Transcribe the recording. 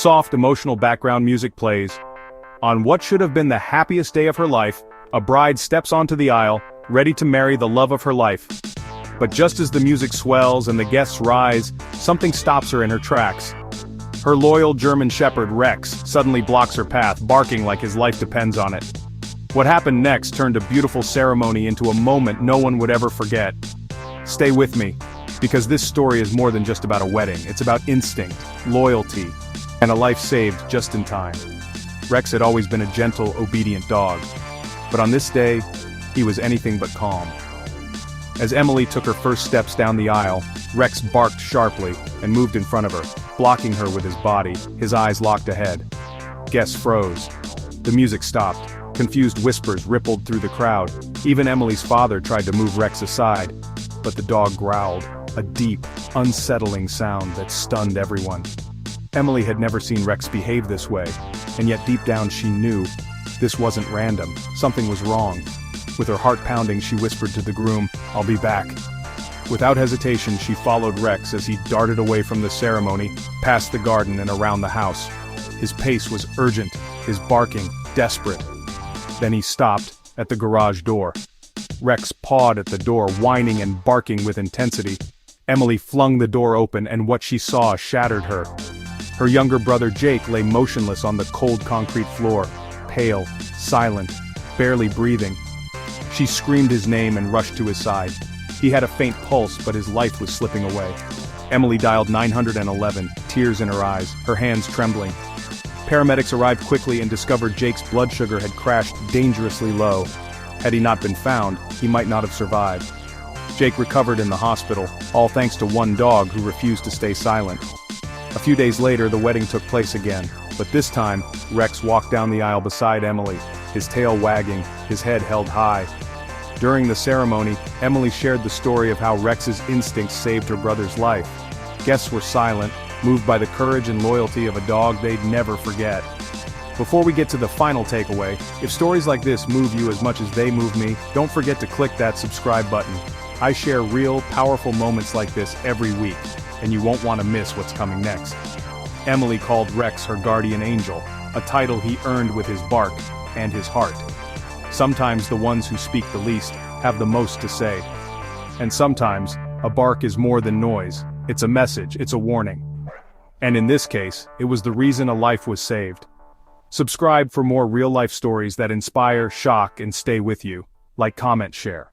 Soft, emotional background music plays. On what should have been the happiest day of her life, a bride steps onto the aisle, ready to marry the love of her life. But just as the music swells and the guests rise, something stops her in her tracks. Her loyal German shepherd, Rex, suddenly blocks her path, barking like his life depends on it. What happened next turned a beautiful ceremony into a moment no one would ever forget. Stay with me, because this story is more than just about a wedding. It's about instinct, loyalty, and a life saved just in time. Rex had always been a gentle, obedient dog, but on this day, he was anything but calm. As Emily took her first steps down the aisle, Rex barked sharply and moved in front of her, blocking her with his body, his eyes locked ahead. Guests froze. The music stopped. Confused whispers rippled through the crowd. Even Emily's father tried to move Rex aside, but the dog growled, a deep, unsettling sound that stunned everyone. Emily had never seen Rex behave this way, and yet deep down she knew this wasn't random. Something was wrong. With her heart pounding, she whispered to the groom, "I'll be back." Without hesitation, she followed Rex as he darted away from the ceremony, past the garden and around the house. His pace was urgent, his barking desperate. Then he stopped at the garage door. Rex pawed at the door, whining and barking with intensity. Emily flung the door open, and what she saw shattered her. Her younger brother Jake lay motionless on the cold concrete floor, pale, silent, barely breathing. She screamed his name and rushed to his side. He had a faint pulse, but his life was slipping away. Emily dialed 911, tears in her eyes, her hands trembling. Paramedics arrived quickly and discovered Jake's blood sugar had crashed dangerously low. Had he not been found, he might not have survived. Jake recovered in the hospital, all thanks to one dog who refused to stay silent. A few days later, the wedding took place again, but this time, Rex walked down the aisle beside Emily, his tail wagging, his head held high. During the ceremony, Emily shared the story of how Rex's instincts saved her brother's life. Guests were silent, moved by the courage and loyalty of a dog they'd never forget. Before we get to the final takeaway, if stories like this move you as much as they move me, don't forget to click that subscribe button. I share real, powerful moments like this every week, and you won't want to miss what's coming next. Emily called Rex her guardian angel, a title he earned with his bark and his heart. Sometimes the ones who speak the least have the most to say. And sometimes, a bark is more than noise. It's a message, it's a warning. And in this case, it was the reason a life was saved. Subscribe for more real-life stories that inspire, shock, and stay with you. Like, comment, share.